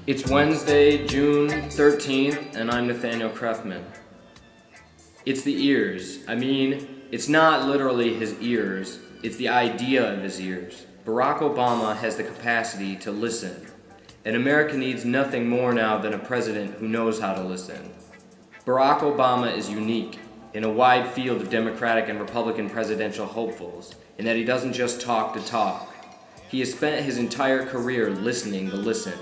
It's Wednesday, June 13th, and I'm Nathaniel Krefman. It's the ears. It's not literally his ears, it's the idea of his ears. Barack Obama has the capacity to listen, and America needs nothing more now than a president who knows how to listen. Barack Obama is unique in a wide field of Democratic and Republican presidential hopefuls, in that he doesn't just talk to talk. He has spent his entire career listening to listen.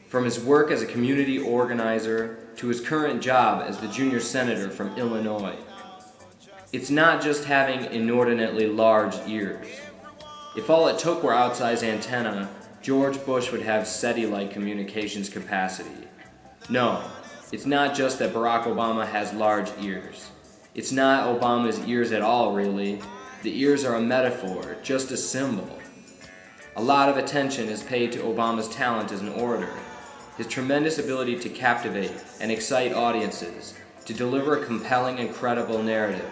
From his work as a community organizer to his current job as the junior senator from Illinois. It's not just having inordinately large ears. If all it took were outsized antenna, George Bush would have SETI-like communications capacity. No, it's not just that Barack Obama has large ears. It's not Obama's ears at all, really. The ears are a metaphor, just a symbol. A lot of attention is paid to Obama's talent as an orator, his tremendous ability to captivate and excite audiences, to deliver a compelling and credible narrative,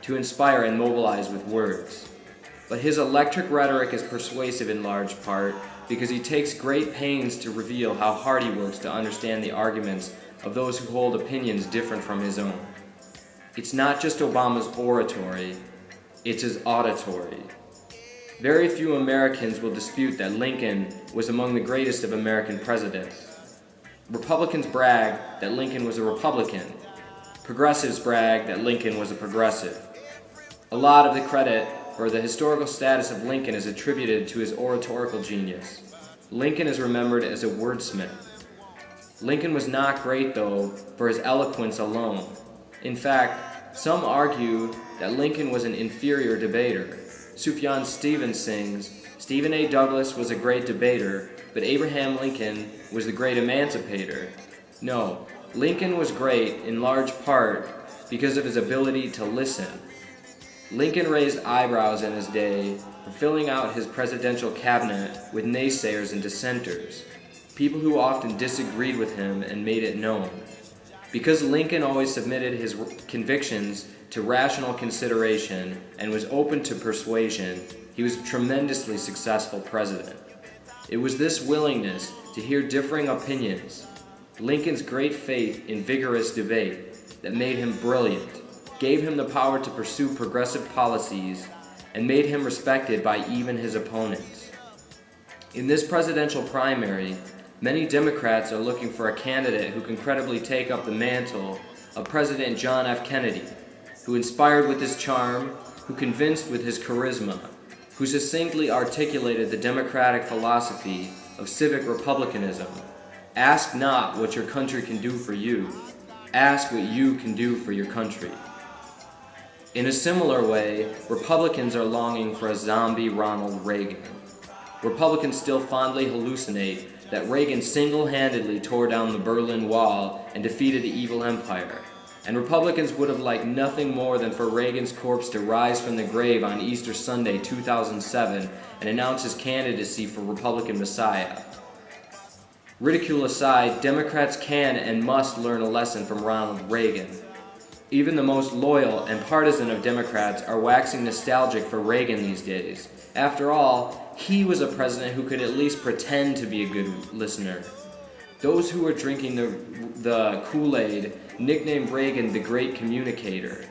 to inspire and mobilize with words. But his electric rhetoric is persuasive in large part because he takes great pains to reveal how hard he works to understand the arguments of those who hold opinions different from his own. It's not just Obama's oratory, it's his auditory. Very few Americans will dispute that Lincoln was among the greatest of American presidents. Republicans brag that Lincoln was a Republican. Progressives brag that Lincoln was a progressive. A lot of the credit for the historical status of Lincoln is attributed to his oratorical genius. Lincoln is remembered as a wordsmith. Lincoln was not great, though, for his eloquence alone. In fact, some argue that Lincoln was an inferior debater. Sufjan Stevens sings, "Stephen A. Douglas was a great debater, but Abraham Lincoln was the great emancipator." No, Lincoln was great in large part because of his ability to listen. Lincoln raised eyebrows in his day for filling out his presidential cabinet with naysayers and dissenters, people who often disagreed with him and made it known. Because Lincoln always submitted his convictions to rational consideration and was open to persuasion, he was a tremendously successful president. It was this willingness to hear differing opinions, Lincoln's great faith in vigorous debate, that made him brilliant, gave him the power to pursue progressive policies, and made him respected by even his opponents. In this presidential primary, many Democrats are looking for a candidate who can credibly take up the mantle of President John F. Kennedy, who inspired with his charm, who convinced with his charisma, who succinctly articulated the democratic philosophy of civic republicanism. Ask not what your country can do for you. Ask what you can do for your country. In a similar way, Republicans are longing for a zombie Ronald Reagan. Republicans still fondly hallucinate that Reagan single-handedly tore down the Berlin Wall and defeated the evil empire. And Republicans would have liked nothing more than for Reagan's corpse to rise from the grave on Easter Sunday 2007 and announce his candidacy for Republican Messiah. Ridicule aside, Democrats can and must learn a lesson from Ronald Reagan. Even the most loyal and partisan of Democrats are waxing nostalgic for Reagan these days. After all, he was a president who could at least pretend to be a good listener. Those who were drinking the Kool-Aid nicknamed Reagan the Great Communicator.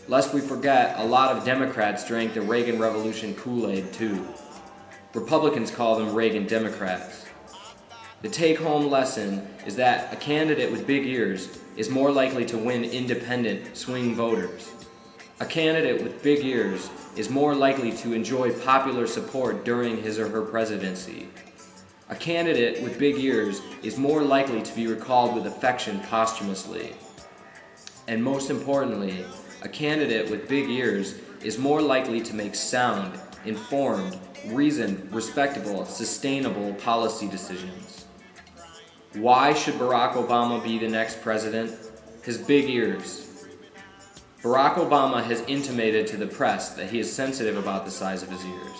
Lest we forget, a lot of Democrats drank the Reagan Revolution Kool-Aid too. Republicans call them Reagan Democrats. The take-home lesson is that a candidate with big ears is more likely to win independent swing voters. A candidate with big ears is more likely to enjoy popular support during his or her presidency. A candidate with big ears is more likely to be recalled with affection posthumously. And most importantly, a candidate with big ears is more likely to make sound, informed, reasoned, respectable, sustainable policy decisions. Why should Barack Obama be the next president? His big ears. Barack Obama has intimated to the press that he is sensitive about the size of his ears,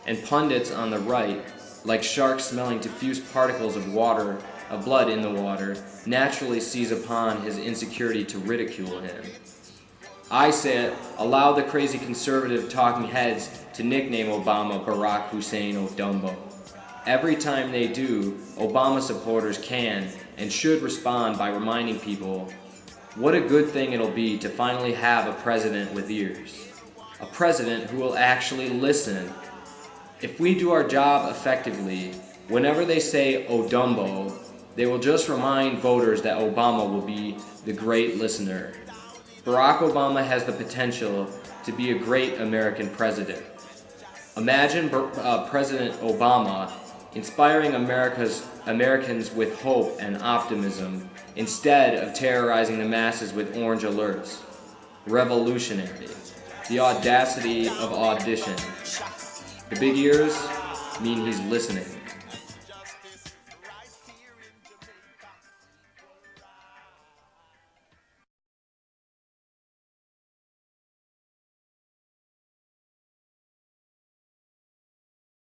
and pundits on the right, like sharks smelling diffuse particles of blood in the water, naturally seize upon his insecurity to ridicule him. I say, allow the crazy conservative talking heads to nickname Obama Barack Hussein O'Dumbo. Every time they do, Obama supporters can and should respond by reminding people what a good thing it'll be to finally have a president with ears. A president who will actually listen. If we do our job effectively, whenever they say "Oh Dumbo," they will just remind voters that Obama will be the great listener. Barack Obama has the potential to be a great American president. Imagine President Obama inspiring Americans with hope and optimism instead of terrorizing the masses with orange alerts. Revolutionary. The audacity of audition. The big ears mean he's listening.